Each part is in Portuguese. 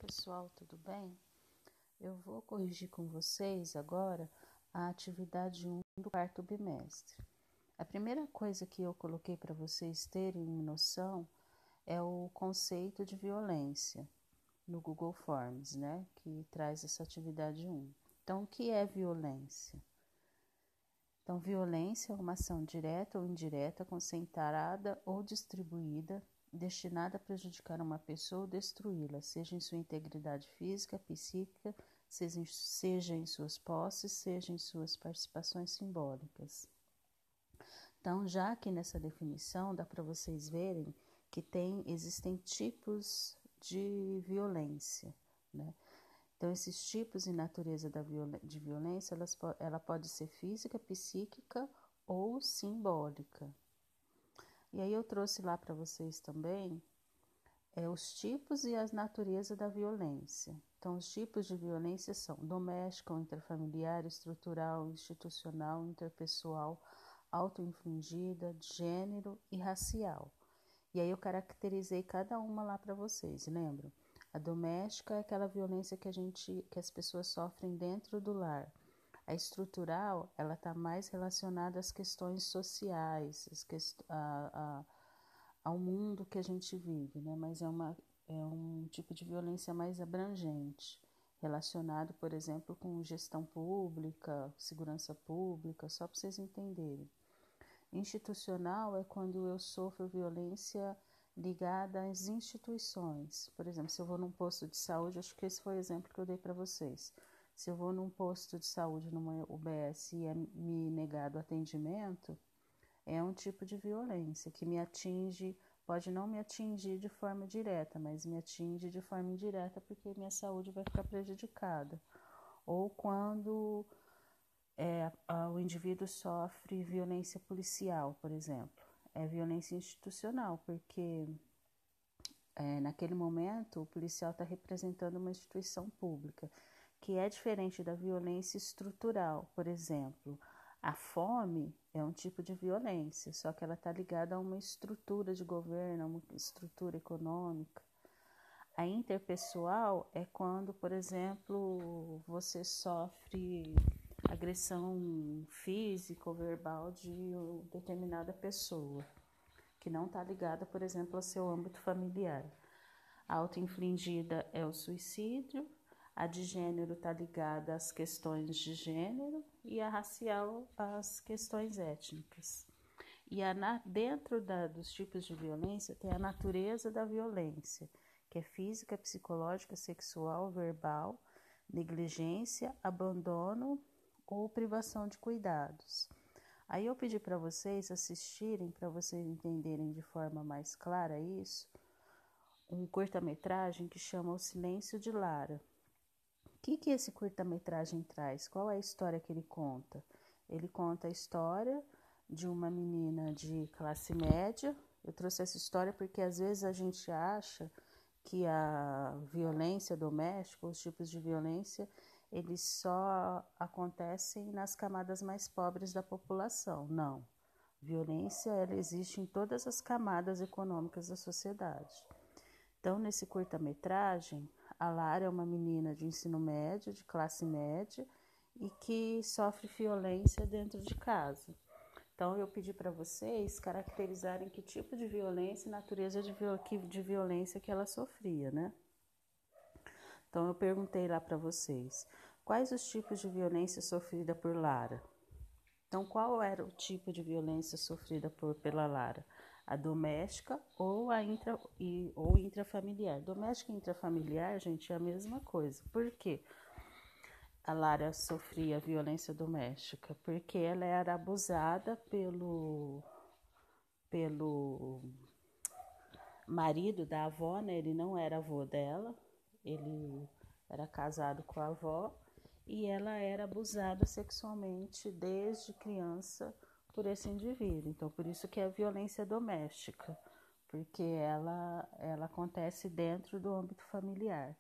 pessoal, tudo bem? Eu vou corrigir com vocês agora a atividade 1 do quarto bimestre. A primeira coisa que eu coloquei para vocês terem noção é o conceito de violência no Google Forms, né? Que traz essa atividade 1. Então, o que é violência? Então, violência é uma ação direta ou indireta, concentrada ou distribuída, destinada a prejudicar uma pessoa ou destruí-la, seja em sua integridade física, psíquica, seja em suas posses, seja em suas participações simbólicas. Então, já aqui nessa definição, dá para vocês verem que existem tipos de violência, né? Então, esses tipos e natureza de violência, ela pode ser física, psíquica ou simbólica. E aí eu trouxe lá para vocês também os tipos e as naturezas da violência. Então, os tipos de violência são doméstica ou intrafamiliar, estrutural, institucional, interpessoal, autoinfligida, de gênero e racial. E aí eu caracterizei cada uma lá para vocês, lembram? A doméstica é aquela violência que as pessoas sofrem dentro do lar. A estrutural, ela está mais relacionada às questões sociais, ao mundo que a gente vive, né? Mas é um tipo de violência mais abrangente, relacionado, por exemplo, com gestão pública, segurança pública, só para vocês entenderem. Institucional é quando eu sofro violência ligada às instituições. Por exemplo, se eu vou num posto de saúde, acho que esse foi o exemplo que eu dei para vocês. Se eu vou num posto de saúde, numa UBS, e é me negado atendimento, é um tipo de violência que me atinge, pode não me atingir de forma direta, mas me atinge de forma indireta porque minha saúde vai ficar prejudicada. Ou quando o indivíduo sofre violência policial, por exemplo. É violência institucional, porque naquele momento o policial está representando uma instituição pública, que é diferente da violência estrutural. Por exemplo, a fome é um tipo de violência, só que ela está ligada a uma estrutura de governo, a uma estrutura econômica. A interpessoal é quando, por exemplo, você sofre agressão física ou verbal de determinada pessoa, que não está ligada, por exemplo, ao seu âmbito familiar. A autoinfligida é o suicídio, a de gênero está ligada às questões de gênero e a racial às questões étnicas. E dentro dos tipos de violência tem a natureza da violência, que é física, psicológica, sexual, verbal, negligência, abandono ou privação de cuidados. Aí eu pedi para vocês assistirem, para vocês entenderem de forma mais clara isso, um curta-metragem que chama O Silêncio de Lara. O que esse curta-metragem traz? Qual é a história que ele conta? Ele conta a história de uma menina de classe média. Eu trouxe essa história porque às vezes a gente acha que a violência doméstica, os tipos de violência, eles só acontecem nas camadas mais pobres da população. Não. Violência, ela existe em todas as camadas econômicas da sociedade. Então, nesse curta-metragem, a Lara é uma menina de ensino médio, de classe média, e que sofre violência dentro de casa. Então, eu pedi para vocês caracterizarem que tipo de violência e natureza de violência que ela sofria, né? Então, eu perguntei lá para vocês, quais os tipos de violência sofrida por Lara? Então, qual era o tipo de violência sofrida pela Lara? A doméstica ou ou intrafamiliar. Doméstica e intrafamiliar, gente, é a mesma coisa. Por quê? A Lara sofria violência doméstica porque ela era abusada pelo marido da avó, né? Ele não era avô dela, ele era casado com a avó e ela era abusada sexualmente desde criança por esse indivíduo. Então, por isso que é violência doméstica, porque ela acontece dentro do âmbito familiar.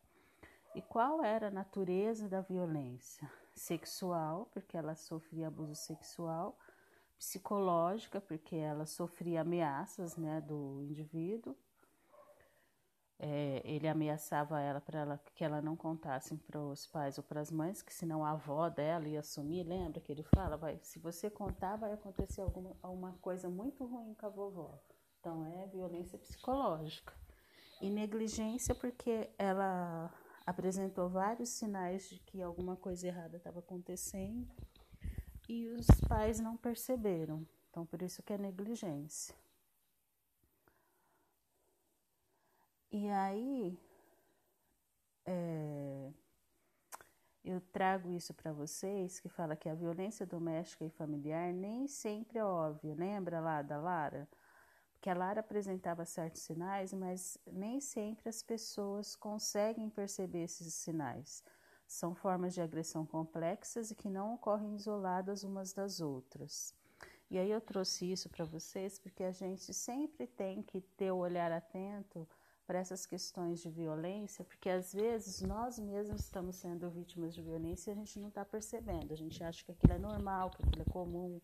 E qual era a natureza da violência? Sexual, porque ela sofria abuso sexual, psicológica, porque ela sofria ameaças, né, do indivíduo, Ele ameaçava ela para ela, que ela não contasse para os pais ou para as mães, que senão a avó dela ia assumir. Lembra que ele fala, se você contar, vai acontecer alguma coisa muito ruim com a vovó. Então é violência psicológica. E negligência porque ela apresentou vários sinais de que alguma coisa errada estava acontecendo e os pais não perceberam. Então por isso que é negligência. E aí eu trago isso para vocês, que fala que a violência doméstica e familiar nem sempre é óbvia. Lembra lá da Lara? Que a Lara apresentava certos sinais, mas nem sempre as pessoas conseguem perceber esses sinais. São formas de agressão complexas e que não ocorrem isoladas umas das outras. E aí eu trouxe isso para vocês porque a gente sempre tem que ter o olhar atento para essas questões de violência, porque às vezes nós mesmos estamos sendo vítimas de violência e a gente não está percebendo. A gente acha que aquilo é normal, que aquilo é comum,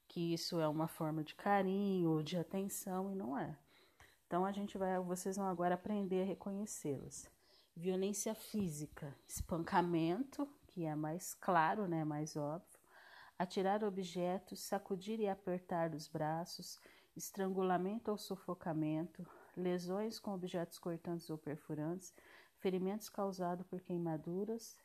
que isso é uma forma de carinho, de atenção, e não é. Então vocês vão agora aprender a reconhecê-las. Violência física, espancamento, que é mais claro, né, mais óbvio. Atirar objetos, sacudir e apertar os braços, estrangulamento ou sufocamento, lesões com objetos cortantes ou perfurantes, ferimentos causados por queimaduras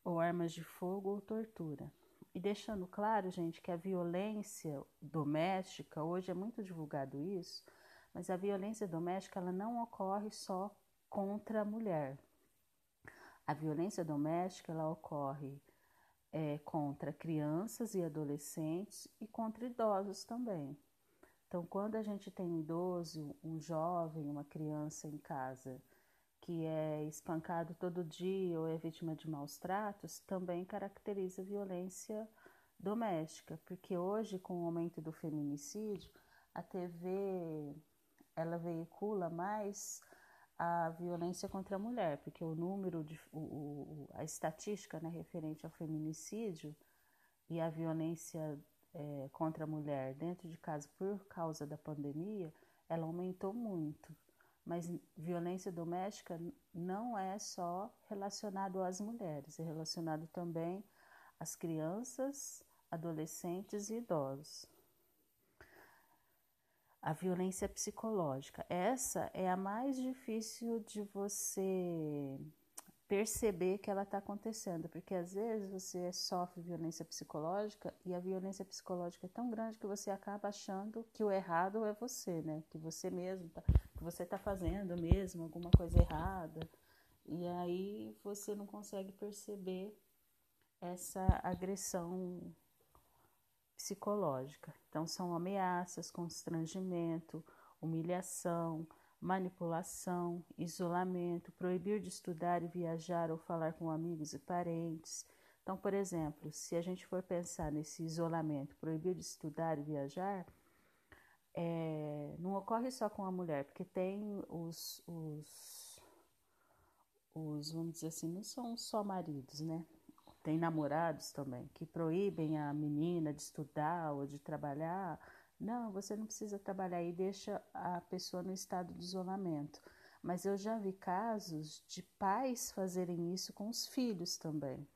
ou armas de fogo ou tortura. E deixando claro, gente, que a violência doméstica, hoje é muito divulgado isso, mas a violência doméstica ela não ocorre só contra a mulher. A violência doméstica ela ocorre contra crianças e adolescentes e contra idosos também. Então, quando a gente tem um idoso, um jovem, uma criança em casa que é espancado todo dia ou é vítima de maus tratos, também caracteriza violência doméstica, porque hoje, com o aumento do feminicídio, a TV ela veicula mais a violência contra a mulher, porque o número, a estatística, né, referente ao feminicídio e a violência contra a mulher dentro de casa por causa da pandemia, ela aumentou muito. Mas violência doméstica não é só relacionado às mulheres, é relacionado também às crianças, adolescentes e idosos. A violência psicológica, essa é a mais difícil de você perceber que ela está acontecendo, porque às vezes você sofre violência psicológica e a violência psicológica é tão grande que você acaba achando que o errado é você, né? Que você mesmo, que você está fazendo mesmo alguma coisa errada, e aí você não consegue perceber essa agressão psicológica. Então são ameaças, constrangimento, humilhação, manipulação, isolamento, proibir de estudar e viajar ou falar com amigos e parentes. Então, por exemplo, se a gente for pensar nesse isolamento, proibir de estudar e viajar, não ocorre só com a mulher, porque tem vamos dizer assim, não são só maridos, né? Tem namorados também que proíbem a menina de estudar ou de trabalhar. Não, você não precisa trabalhar e deixa a pessoa no estado de isolamento. Mas eu já vi casos de pais fazerem isso com os filhos também.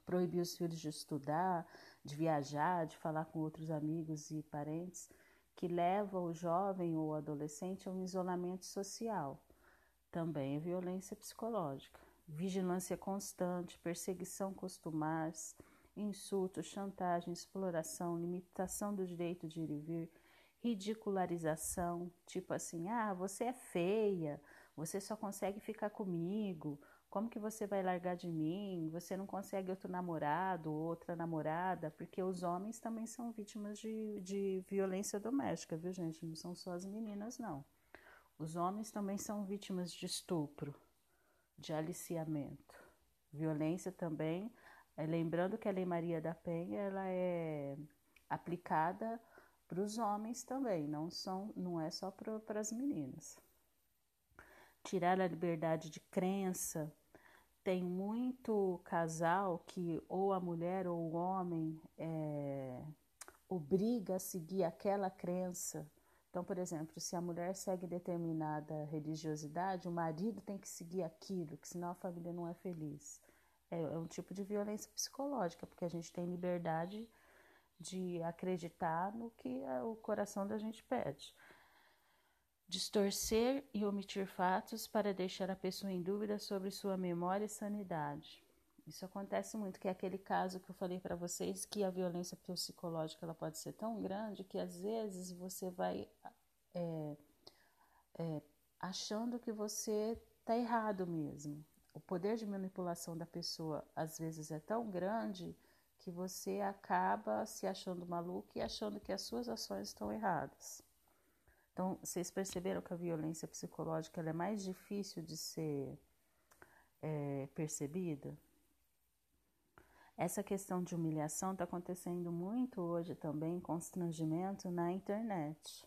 Proibir os filhos de estudar, de viajar, de falar com outros amigos e parentes, que leva o jovem ou o adolescente a um isolamento social. Também é violência psicológica. Vigilância constante, perseguição costumaz, insultos, chantagem, exploração, limitação do direito de ir e vir, ridicularização, tipo assim, você é feia, você só consegue ficar comigo, como que você vai largar de mim? Você não consegue outro namorado ou outra namorada, porque os homens também são vítimas de violência doméstica, viu, gente? Não são só as meninas, não. Os homens também são vítimas de estupro, de aliciamento. Violência também, lembrando que a Lei Maria da Penha ela é aplicada para os homens também, não é só para as meninas. Tirar a liberdade de crença. Tem muito casal que ou a mulher ou o homem obriga a seguir aquela crença Então, por exemplo, se a mulher segue determinada religiosidade, o marido tem que seguir aquilo, que senão a família não é feliz. É um tipo de violência psicológica, porque a gente tem liberdade de acreditar no que o coração da gente pede. Distorcer e omitir fatos para deixar a pessoa em dúvida sobre sua memória e sanidade. Isso acontece muito, que é aquele caso que eu falei para vocês, que a violência psicológica ela pode ser tão grande que às vezes você vai achando que você está errado mesmo. O poder de manipulação da pessoa às vezes é tão grande que você acaba se achando maluco e achando que as suas ações estão erradas. Então, vocês perceberam que a violência psicológica ela é mais difícil de ser percebida? Essa questão de humilhação está acontecendo muito hoje também, constrangimento na internet.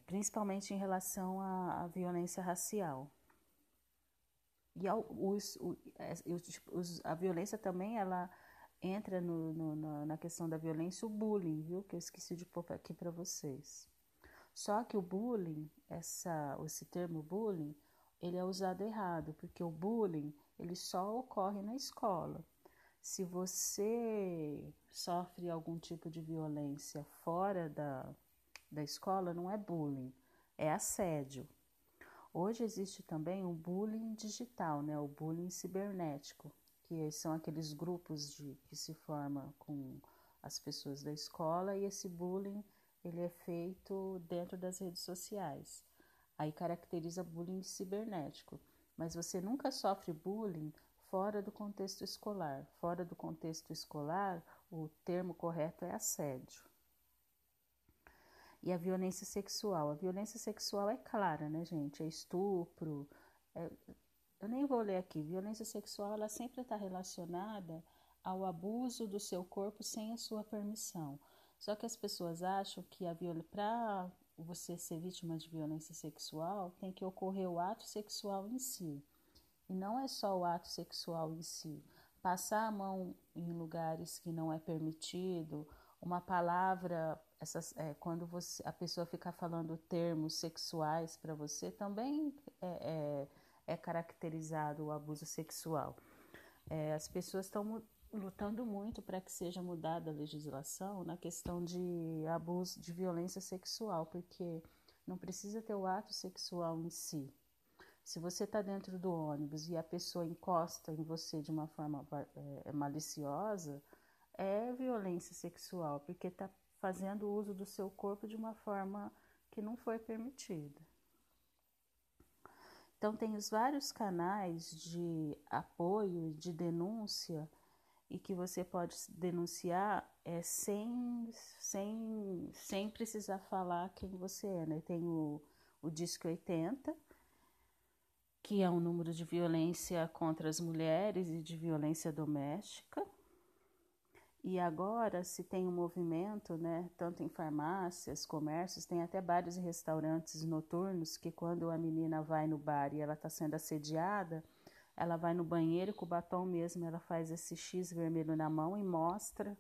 Principalmente em relação à violência racial. E a violência também, ela entra na questão da violência, o bullying, viu? Que eu esqueci de pôr aqui para vocês. Só que o bullying, esse termo bullying, ele é usado errado, porque o bullying, ele só ocorre na escola. Se você sofre algum tipo de violência fora da escola, não é bullying, é assédio. Hoje existe também o bullying digital, né? O bullying cibernético, que são aqueles grupos que se formam com as pessoas da escola, e esse bullying ele é feito dentro das redes sociais. Aí caracteriza bullying cibernético. Mas você nunca sofre bullying fora do contexto escolar. Fora do contexto escolar, o termo correto é assédio. E a violência sexual. A violência sexual é clara, né, gente? É estupro. Eu nem vou ler aqui. Violência sexual, ela sempre está relacionada ao abuso do seu corpo sem a sua permissão. Só que as pessoas acham que para você ser vítima de violência sexual, tem que ocorrer o ato sexual em si. E não é só o ato sexual em si. Passar a mão em lugares que não é permitido, uma palavra, quando a pessoa fica falando termos sexuais para você, também é caracterizado o abuso sexual. As pessoas estão lutando muito para que seja mudada a legislação na questão de abuso, de violência sexual, porque não precisa ter o ato sexual em si. Se você está dentro do ônibus e a pessoa encosta em você de uma forma maliciosa, é violência sexual, porque está fazendo uso do seu corpo de uma forma que não foi permitida. Então, tem os vários canais de apoio, de denúncia, e que você pode denunciar sem precisar falar quem você é, né? Tem o Disque 80, que é um número de violência contra as mulheres e de violência doméstica. E agora se tem um movimento, né, tanto em farmácias, comércios, tem até bares e restaurantes noturnos que quando a menina vai no bar e ela está sendo assediada, ela vai no banheiro com o batom mesmo, ela faz esse X vermelho na mão e mostra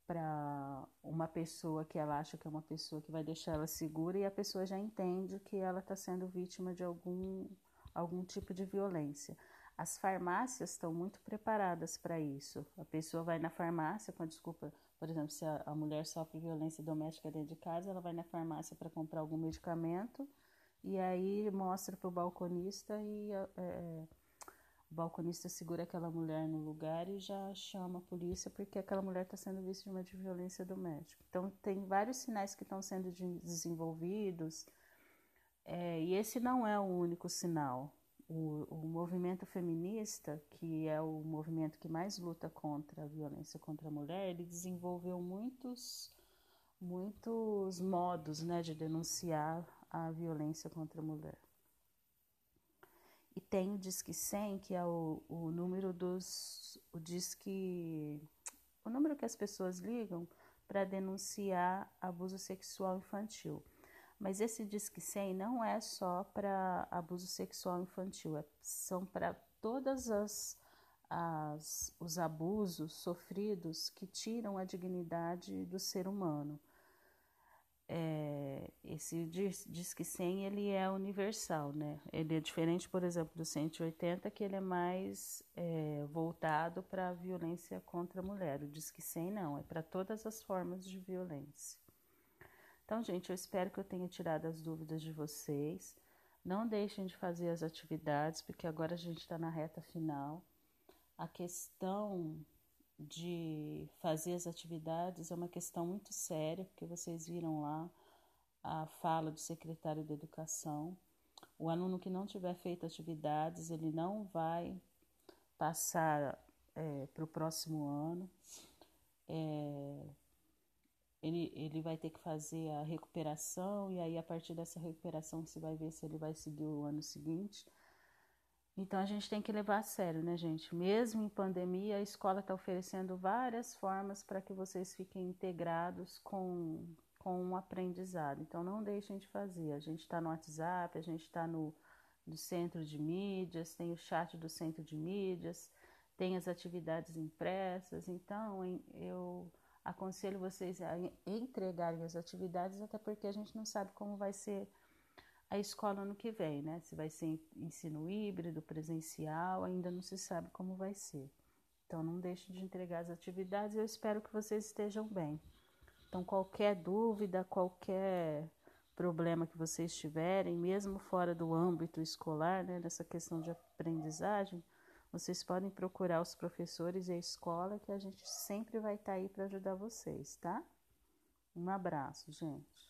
para uma pessoa que ela acha que é uma pessoa que vai deixar ela segura, e a pessoa já entende que ela está sendo vítima de algum tipo de violência. As farmácias estão muito preparadas para isso. A pessoa vai na farmácia com a desculpa, por exemplo, se a mulher sofre violência doméstica dentro de casa, ela vai na farmácia para comprar algum medicamento e aí mostra para o balconista e o balconista segura aquela mulher no lugar e já chama a polícia porque aquela mulher está sendo vítima de violência doméstica. Então, tem vários sinais que estão sendo desenvolvidos e esse não é o único sinal. O movimento feminista, que é o movimento que mais luta contra a violência contra a mulher, ele desenvolveu muitos modos, né, de denunciar a violência contra a mulher. E tem o Disque 100, que é o número o número que as pessoas ligam para denunciar abuso sexual infantil. Mas esse Disque 100 não é só para abuso sexual infantil, são para todos os abusos sofridos que tiram a dignidade do ser humano. esse Disque 100, ele é universal, né? Ele é diferente, por exemplo, do 180, que ele é mais voltado para a violência contra a mulher. O Disque 100 não, é para todas as formas de violência. Então, gente, eu espero que eu tenha tirado as dúvidas de vocês. Não deixem de fazer as atividades, porque agora a gente está na reta final. A questão de fazer as atividades é uma questão muito séria, porque vocês viram lá a fala do secretário de Educação. O aluno que não tiver feito atividades, ele não vai passar para o próximo ano. Ele vai ter que fazer a recuperação, e aí a partir dessa recuperação você vai ver se ele vai seguir o ano seguinte. Então a gente tem que levar a sério, né, gente? Mesmo em pandemia, a escola está oferecendo várias formas para que vocês fiquem integrados com o aprendizado. Então não deixem de fazer. A gente está no WhatsApp, a gente está no centro de mídias, tem o chat do centro de mídias, tem as atividades impressas. Então eu aconselho vocês a entregarem as atividades, até porque a gente não sabe como vai ser a escola ano que vem, né? Se vai ser ensino híbrido, presencial, ainda não se sabe como vai ser. Então não deixe de entregar as atividades, eu espero que vocês estejam bem. Então qualquer dúvida, qualquer problema que vocês tiverem, mesmo fora do âmbito escolar, né, dessa questão de aprendizagem, vocês podem procurar os professores e a escola, que a gente sempre vai estar aí para ajudar vocês, tá? Um abraço, gente.